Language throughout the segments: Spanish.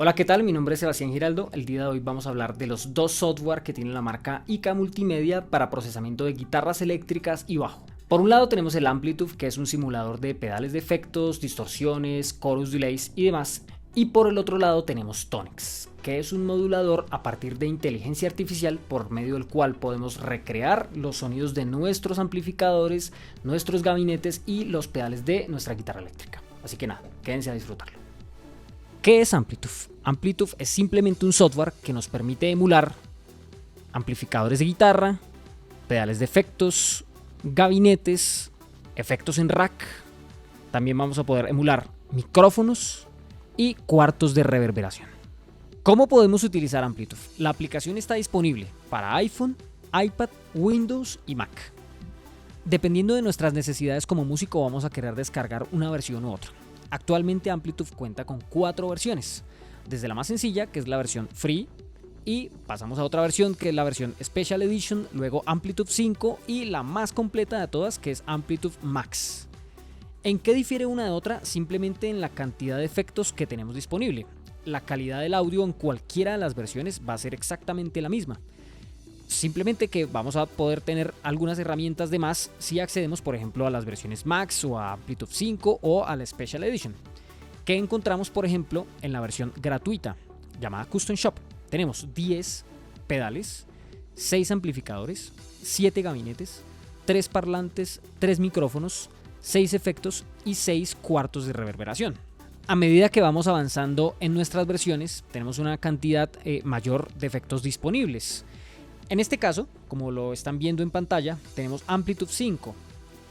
Hola, ¿qué tal? Mi nombre es Sebastián Giraldo. El día de hoy vamos a hablar de los dos software que tiene la marca IK Multimedia para procesamiento de guitarras eléctricas y bajo. Por un lado tenemos el Amplitude, que es un simulador de pedales de efectos, distorsiones, chorus delays y demás. Y por el otro lado tenemos Tonex, que es un modulador a partir de inteligencia artificial por medio del cual podemos recrear los sonidos de nuestros amplificadores, nuestros gabinetes y los pedales de nuestra guitarra eléctrica. Así que nada, quédense a disfrutarlo. ¿Qué es Amplitude? Amplitude es simplemente un software que nos permite emular amplificadores de guitarra, pedales de efectos, gabinetes, efectos en rack. También vamos a poder emular micrófonos y cuartos de reverberación. ¿Cómo podemos utilizar Amplitude? La aplicación está disponible para iPhone, iPad, Windows y Mac. Dependiendo de nuestras necesidades como músico, vamos a querer descargar una versión u otra. Actualmente Amplitude cuenta con 4 versiones, desde la más sencilla, que es la versión Free, y pasamos a otra versión, que es la versión Special Edition, luego Amplitude 5 y la más completa de todas, que es Amplitude Max. ¿En qué difiere una de otra? Simplemente en la cantidad de efectos que tenemos disponible. La calidad del audio en cualquiera de las versiones va a ser exactamente la misma. Simplemente que vamos a poder tener algunas herramientas de más si accedemos, por ejemplo, a las versiones Max o a Amplitude 5 o a la Special Edition. ¿Qué encontramos, por ejemplo, en la versión gratuita llamada Custom Shop? Tenemos 10 pedales, 6 amplificadores, 7 gabinetes, 3 parlantes, 3 micrófonos, 6 efectos y 6 cuartos de reverberación. A medida que vamos avanzando en nuestras versiones, tenemos una cantidad mayor de efectos disponibles. En este caso, como lo están viendo en pantalla, tenemos Amplitude 5.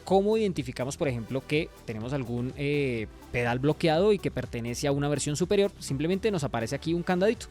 ¿Cómo identificamos, por ejemplo, que tenemos algún pedal bloqueado y que pertenece a una versión superior? Simplemente nos aparece aquí un candadito.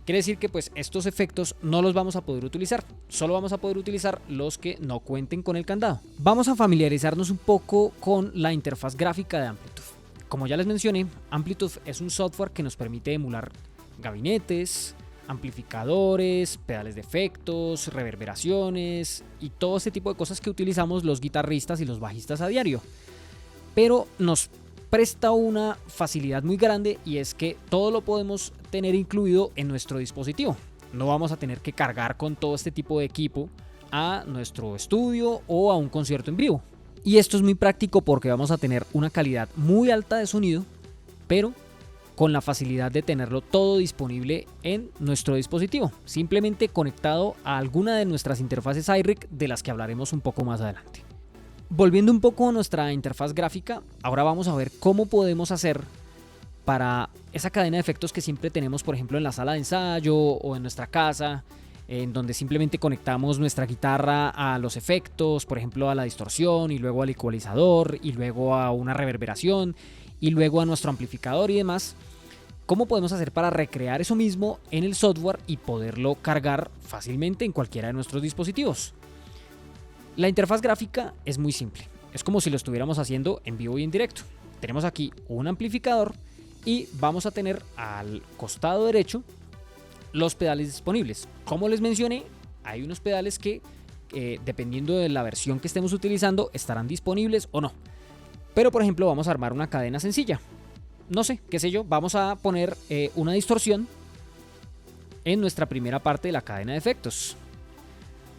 Quiere decir que pues estos efectos no los vamos a poder utilizar, solo vamos a poder utilizar los que no cuenten con el candado. Vamos a familiarizarnos un poco con la interfaz gráfica de Amplitude. Como ya les mencioné, Amplitude es un software que nos permite emular gabinetes, amplificadores, pedales de efectos, reverberaciones y todo este tipo de cosas que utilizamos los guitarristas y los bajistas a diario. Pero nos presta una facilidad muy grande, y es que todo lo podemos tener incluido en nuestro dispositivo. No vamos a tener que cargar con todo este tipo de equipo a nuestro estudio o a un concierto en vivo. Y esto es muy práctico porque vamos a tener una calidad muy alta de sonido, pero con la facilidad de tenerlo todo disponible en nuestro dispositivo, simplemente conectado a alguna de nuestras interfaces iRig, de las que hablaremos un poco más adelante. Volviendo un poco a nuestra interfaz gráfica, ahora vamos a ver cómo podemos hacer para esa cadena de efectos que siempre tenemos, por ejemplo, en la sala de ensayo o en nuestra casa, en donde simplemente conectamos nuestra guitarra a los efectos, por ejemplo a la distorsión, y luego al ecualizador, y luego a una reverberación, y luego a nuestro amplificador y demás. ¿Cómo podemos hacer para recrear eso mismo en el software y poderlo cargar fácilmente en cualquiera de nuestros dispositivos? La interfaz gráfica es muy simple. Es como si lo estuviéramos haciendo en vivo y en directo. Tenemos aquí un amplificador y vamos a tener al costado derecho los pedales disponibles. Como les mencioné, hay unos pedales que dependiendo de la versión que estemos utilizando estarán disponibles o no. Pero por ejemplo vamos a armar una cadena sencilla. No sé, qué sé yo, vamos a poner una distorsión en nuestra primera parte de la cadena de efectos.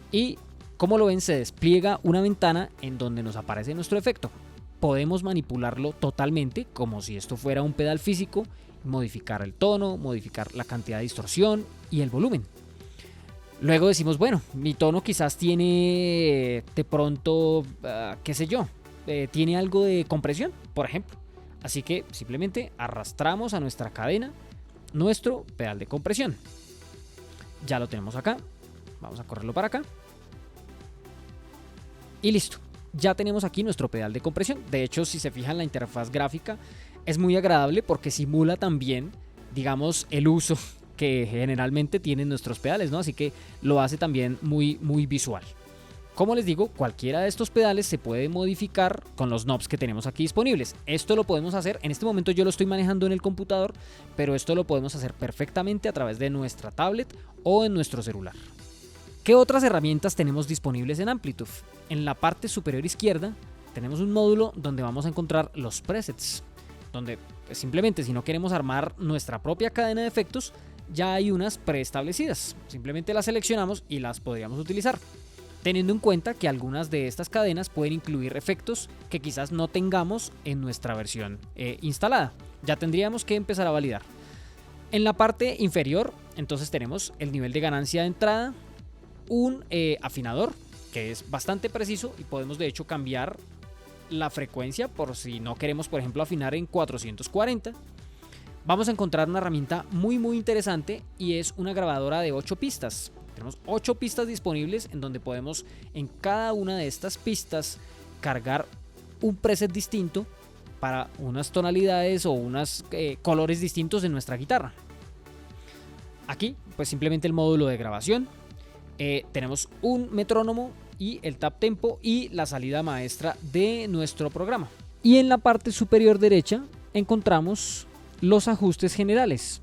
Y como lo ven, se despliega una ventana en donde nos aparece nuestro efecto. Podemos manipularlo totalmente como si esto fuera un pedal físico, modificar el tono, modificar la cantidad de distorsión y el volumen. Luego decimos, bueno, mi tono quizás tiene de pronto, qué sé yo, tiene algo de compresión, por ejemplo. Así que simplemente arrastramos a nuestra cadena nuestro pedal de compresión. Ya lo tenemos acá. Vamos a correrlo para acá. Y listo. Ya tenemos aquí nuestro pedal de compresión. De hecho, si se fijan, la interfaz gráfica es muy agradable porque simula también, digamos, el uso que generalmente tienen nuestros pedales, ¿no? Así que lo hace también muy, muy visual. Como les digo, cualquiera de estos pedales se puede modificar con los knobs que tenemos aquí disponibles. Esto lo podemos hacer, en este momento yo lo estoy manejando en el computador, pero esto lo podemos hacer perfectamente a través de nuestra tablet o en nuestro celular. ¿Qué otras herramientas tenemos disponibles en Amplitude? En la parte superior izquierda tenemos un módulo donde vamos a encontrar los presets. donde pues, simplemente si no queremos armar nuestra propia cadena de efectos, ya hay unas preestablecidas. Simplemente las seleccionamos y las podríamos utilizar, teniendo en cuenta que algunas de estas cadenas pueden incluir efectos que quizás no tengamos en nuestra versión instalada. Ya tendríamos que empezar a validar. En la parte inferior, entonces tenemos el nivel de ganancia de entrada, un afinador que es bastante preciso y podemos de hecho cambiar la frecuencia por si no queremos, por ejemplo, afinar en 440. Vamos a encontrar una herramienta muy interesante y es una grabadora de 8 pistas. Tenemos 8 pistas disponibles en donde podemos en cada una de estas pistas cargar un preset distinto para unas tonalidades o unos colores distintos de nuestra guitarra. Aquí pues simplemente el módulo de grabación, tenemos un metrónomo y el tap tempo y la salida maestra de nuestro programa. Y en la parte superior derecha encontramos los ajustes generales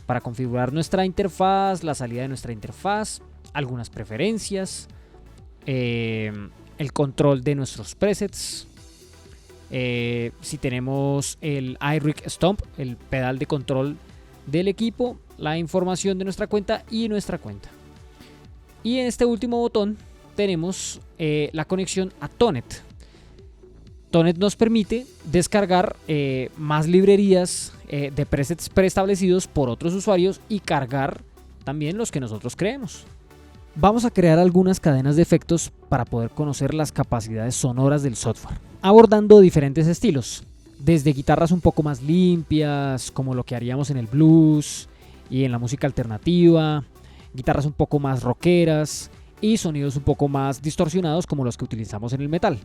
para configurar nuestra interfaz, la salida de nuestra interfaz, algunas preferencias, el control de nuestros presets, si tenemos el iRig Stomp, el pedal de control del equipo, la información de nuestra cuenta y nuestra cuenta. Y en este último botón tenemos la conexión a Tonet. Tonet nos permite descargar más librerías de presets preestablecidos por otros usuarios y cargar también los que nosotros creemos. Vamos a crear algunas cadenas de efectos para poder conocer las capacidades sonoras del software, abordando diferentes estilos, desde guitarras un poco más limpias, como lo que haríamos en el blues y en la música alternativa, guitarras un poco más rockeras y sonidos un poco más distorsionados como los que utilizamos en el metal.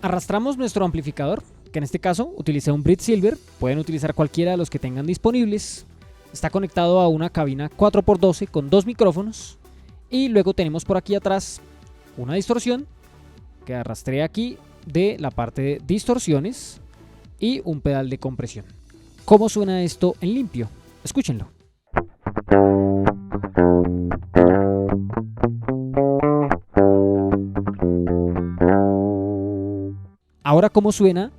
Arrastramos nuestro amplificador, que en este caso utilicé un Brit Silver, pueden utilizar cualquiera de los que tengan disponibles. Está conectado a una cabina 4x12 con 2 micrófonos y luego tenemos por aquí atrás una distorsión que arrastré aquí de la parte de distorsiones y un pedal de compresión. ¿Cómo suena esto en limpio? Escúchenlo. Ahora, ¿cómo suena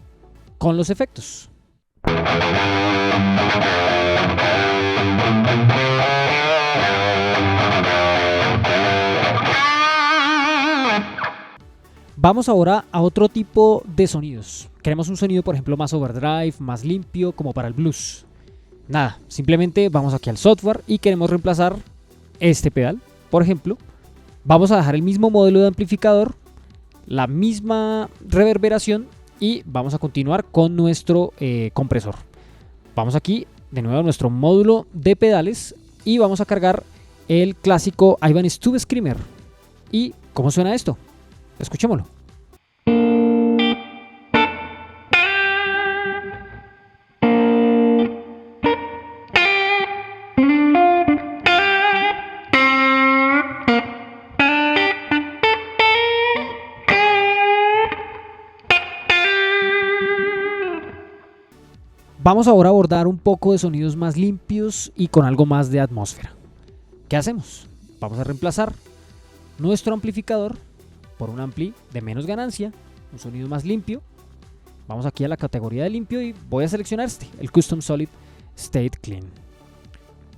con los efectos? Vamos ahora a otro tipo de sonidos. Queremos un sonido, por ejemplo, más overdrive, más limpio, como para el blues. Nada, simplemente vamos aquí al software y queremos reemplazar este pedal. Por ejemplo, vamos a dejar el mismo modelo de amplificador, la misma reverberación y vamos a continuar con nuestro compresor. Vamos aquí de nuevo a nuestro módulo de pedales y vamos a cargar el clásico Ibanez Tube Screamer. ¿Y cómo suena esto? Escuchémoslo. Vamos ahora a abordar un poco de sonidos más limpios y con algo más de atmósfera. ¿Qué hacemos? Vamos a reemplazar nuestro amplificador por un ampli de menos ganancia, un sonido más limpio. Vamos aquí a la categoría de limpio y voy a seleccionar el Custom Solid State Clean.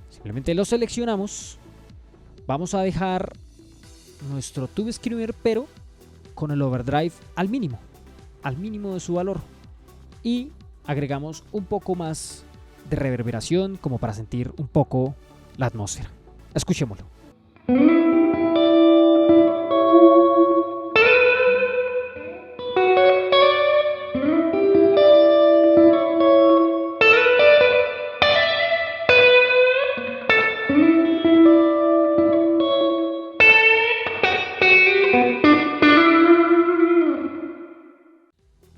Simplemente lo seleccionamos. Vamos a dejar nuestro Tube Screamer pero con el overdrive al mínimo de su valor. Y agregamos un poco más de reverberación como para sentir un poco la atmósfera. Escuchémoslo.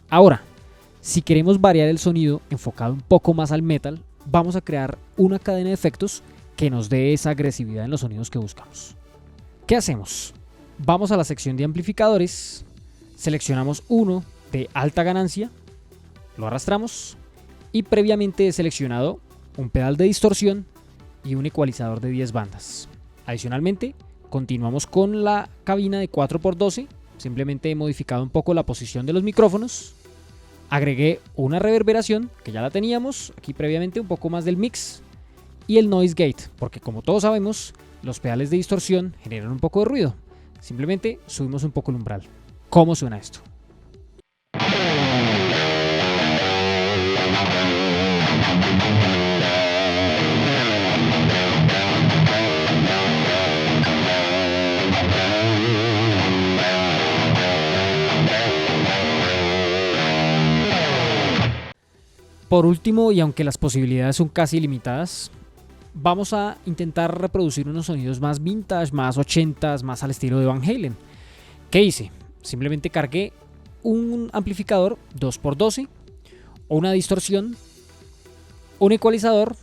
Ahora, si queremos variar el sonido enfocado un poco más al metal, vamos a crear una cadena de efectos que nos dé esa agresividad en los sonidos que buscamos. ¿Qué hacemos? Vamos a la sección de amplificadores, seleccionamos uno de alta ganancia, lo arrastramos y previamente he seleccionado un pedal de distorsión y un ecualizador de 10 bandas. Adicionalmente, continuamos con la cabina de 4x12, simplemente he modificado un poco la posición de los micrófonos. Agregué una reverberación, que ya la teníamos aquí previamente, un poco más del mix, y el noise gate, porque como todos sabemos, los pedales de distorsión generan un poco de ruido. Simplemente subimos un poco el umbral. ¿Cómo suena esto? Por último, y aunque las posibilidades son casi ilimitadas, vamos a intentar reproducir unos sonidos más vintage, más 80s, más al estilo de Van Halen. ¿Qué hice? Simplemente cargué un amplificador 2x12, una distorsión, un ecualizador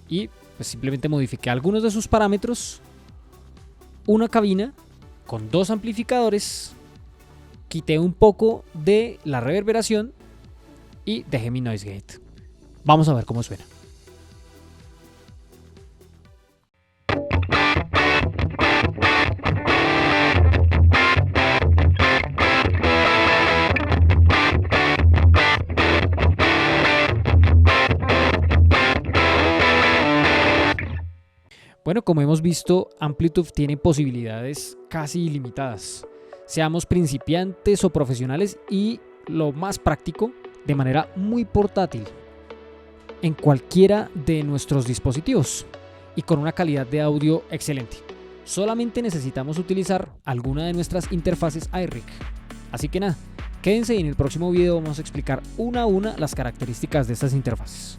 y pues simplemente modifiqué algunos de sus parámetros, una cabina con 2 amplificadores, quité un poco de la reverberación y dejé mi noise gate. Vamos a ver cómo suena. Bueno, como hemos visto, Amplitude tiene posibilidades casi ilimitadas. Seamos principiantes o profesionales y, lo más práctico, de manera muy portátil, en cualquiera de nuestros dispositivos y con una calidad de audio excelente. Solamente necesitamos utilizar alguna de nuestras interfaces iRig. Así que nada, quédense y en el próximo video vamos a explicar una a una las características de estas interfaces.